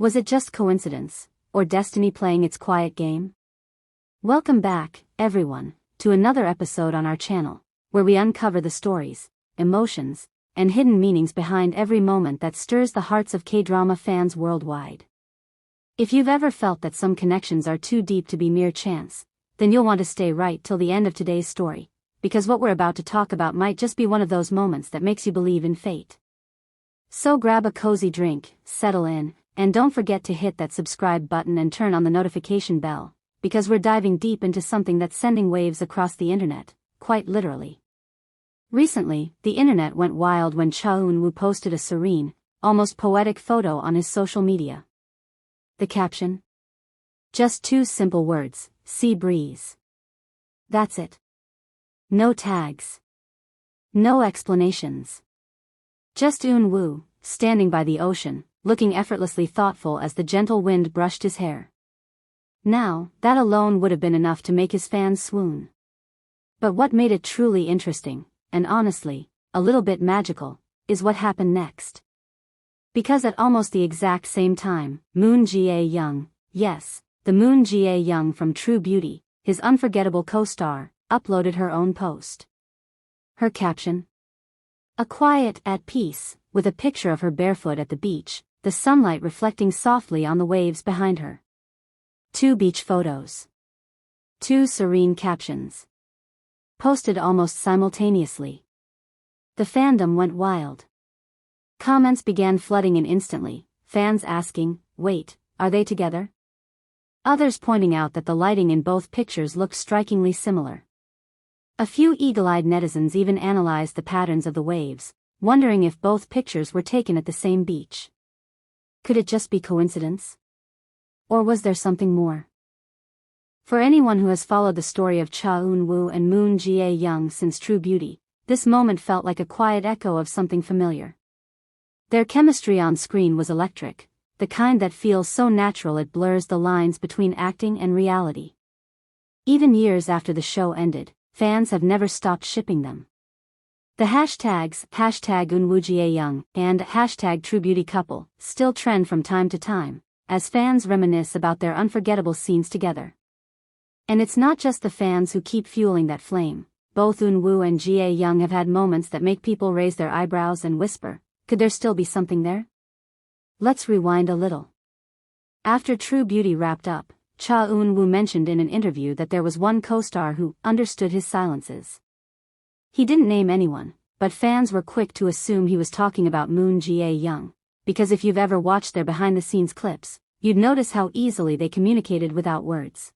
Was it just coincidence, or destiny playing its quiet game? Welcome back, everyone, to another episode on our channel, where we uncover the stories, emotions, and hidden meanings behind every moment that stirs the hearts of K-drama fans worldwide. If you've ever felt that some connections are too deep to be mere chance, then you'll want to stay right till the end of today's story, because what we're about to talk about might just be one of those moments that makes you believe in fate. So grab a cozy drink, settle in, and don't forget to hit that subscribe button and turn on the notification bell, because we're diving deep into something that's sending waves across the internet, quite literally. Recently, the internet went wild when Cha Eun Woo posted a serene, almost poetic photo on his social media. The caption? Just two simple words, sea breeze. That's it. No tags. No explanations. Just Eun Woo, standing by the ocean, looking effortlessly thoughtful as the gentle wind brushed his hair. Now, that alone would have been enough to make his fans swoon. But what made it truly interesting, and honestly, a little bit magical, is what happened next. Because at almost the exact same time, Moon Jae-young, yes, the Moon Jae-young from True Beauty, his unforgettable co-star, uploaded her own post. Her caption? A quiet at peace, with a picture of her barefoot at the beach, the sunlight reflecting softly on the waves behind her. Two beach photos. Two serene captions. Posted almost simultaneously. The fandom went wild. Comments began flooding in instantly, fans asking, wait, are they together? Others pointing out that the lighting in both pictures looked strikingly similar. A few eagle-eyed netizens even analyzed the patterns of the waves, wondering if both pictures were taken at the same beach. Could it just be coincidence? Or was there something more? For anyone who has followed the story of Cha Eun Woo and Moon Jae-young since True Beauty, this moment felt like a quiet echo of something familiar. Their chemistry on screen was electric, the kind that feels so natural it blurs the lines between acting and reality. Even years after the show ended, fans have never stopped shipping them. The hashtags #EunWooJaeyoung and #TrueBeautyCouple still trend from time to time, as fans reminisce about their unforgettable scenes together. And it's not just the fans who keep fueling that flame. Both Eun Woo and Jae-young have had moments that make people raise their eyebrows and whisper, could there still be something there? Let's rewind a little. After True Beauty wrapped up, Cha Eun Woo mentioned in an interview that there was one co-star who understood his silences. He didn't name anyone, but fans were quick to assume he was talking about Moon Jae-young, because if you've ever watched their behind-the-scenes clips, you'd notice how easily they communicated without words.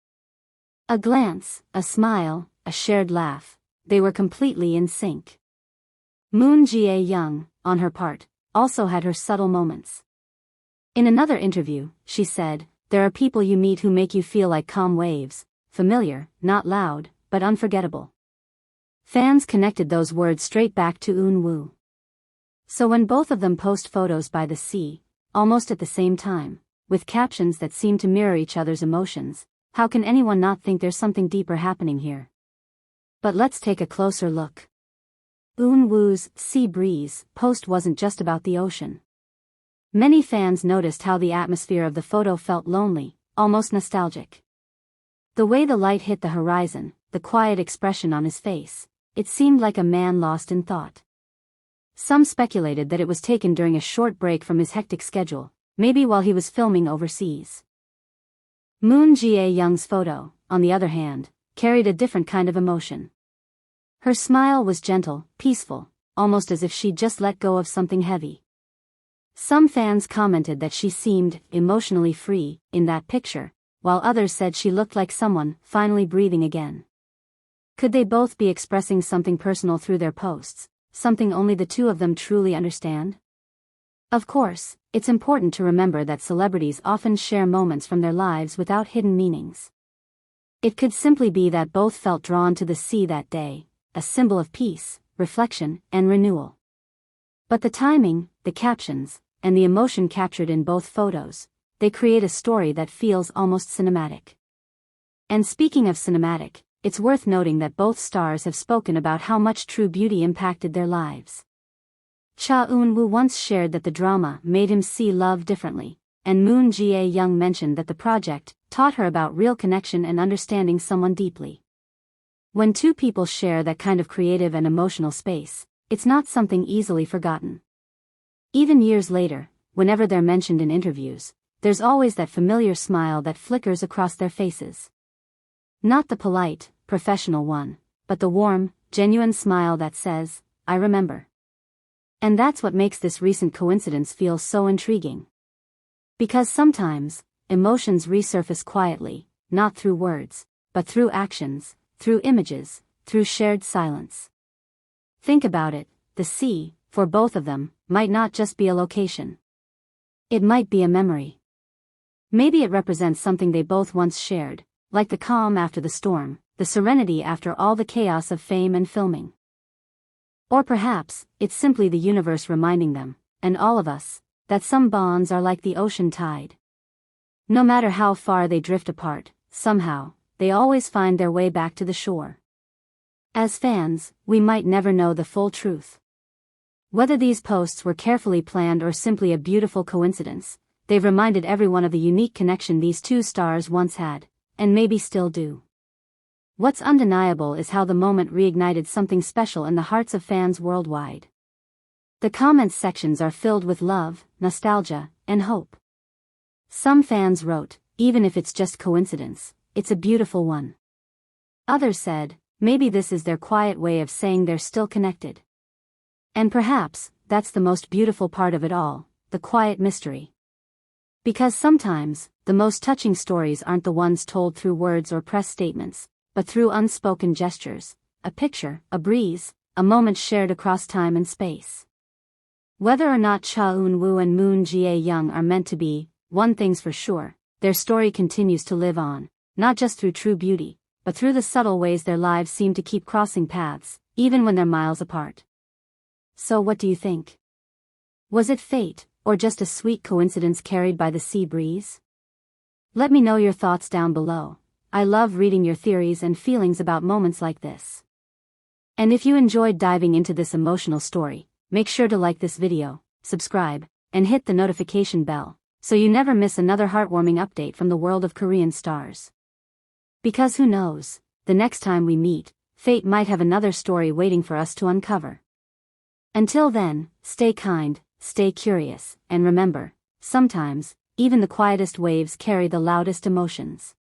A glance, a smile, a shared laugh, they were completely in sync. Moon Jae-young, on her part, also had her subtle moments. In another interview, she said, there are people you meet who make you feel like calm waves, familiar, not loud, but unforgettable. Fans connected those words straight back to Eun Woo. So when both of them post photos by the sea, almost at the same time, with captions that seem to mirror each other's emotions, how can anyone not think there's something deeper happening here? But let's take a closer look. Eun Woo's Sea Breeze post wasn't just about the ocean. Many fans noticed how the atmosphere of the photo felt lonely, almost nostalgic. The way the light hit the horizon, the quiet expression on his face, it seemed like a man lost in thought. Some speculated that it was taken during a short break from his hectic schedule, maybe while he was filming overseas. Moon Jae-young's photo, on the other hand, carried a different kind of emotion. Her smile was gentle, peaceful, almost as if she'd just let go of something heavy. Some fans commented that she seemed emotionally free in that picture, while others said she looked like someone finally breathing again. Could they both be expressing something personal through their posts, something only the two of them truly understand? Of course, it's important to remember that celebrities often share moments from their lives without hidden meanings. It could simply be that both felt drawn to the sea that day, a symbol of peace, reflection, and renewal. But the timing, the captions, and the emotion captured in both photos, they create a story that feels almost cinematic. And speaking of cinematic, it's worth noting that both stars have spoken about how much True Beauty impacted their lives. Cha Eun Woo once shared that the drama made him see love differently, and Moon Jae-young mentioned that the project taught her about real connection and understanding someone deeply. When two people share that kind of creative and emotional space, it's not something easily forgotten. Even years later, whenever they're mentioned in interviews, there's always that familiar smile that flickers across their faces. Not the polite, professional one, but the warm, genuine smile that says, "I remember." And that's what makes this recent coincidence feel so intriguing. Because sometimes, emotions resurface quietly, not through words, but through actions, through images, through shared silence. Think about it, the sea, for both of them, might not just be a location. It might be a memory. Maybe it represents something they both once shared, like the calm after the storm, the serenity after all the chaos of fame and filming. Or perhaps, it's simply the universe reminding them, and all of us, that some bonds are like the ocean tide. No matter how far they drift apart, somehow, they always find their way back to the shore. As fans, we might never know the full truth. Whether these posts were carefully planned or simply a beautiful coincidence, they've reminded everyone of the unique connection these two stars once had, and maybe still do. What's undeniable is how the moment reignited something special in the hearts of fans worldwide. The comments sections are filled with love, nostalgia, and hope. Some fans wrote, "Even if it's just coincidence, it's a beautiful one." Others said, maybe this is their quiet way of saying they're still connected. And perhaps, that's the most beautiful part of it all, the quiet mystery. Because sometimes, the most touching stories aren't the ones told through words or press statements, but through unspoken gestures, a picture, a breeze, a moment shared across time and space. Whether or not Cha Eun Woo and Moon Jae-young are meant to be, one thing's for sure, their story continues to live on, not just through true beauty, but through the subtle ways their lives seem to keep crossing paths, even when they're miles apart. So what do you think? Was it fate, or just a sweet coincidence carried by the sea breeze? Let me know your thoughts down below. I love reading your theories and feelings about moments like this. And if you enjoyed diving into this emotional story, make sure to like this video, subscribe, and hit the notification bell, so you never miss another heartwarming update from the world of Korean stars. Because who knows, the next time we meet, fate might have another story waiting for us to uncover. Until then, stay kind, stay curious, and remember, sometimes, even the quietest waves carry the loudest emotions.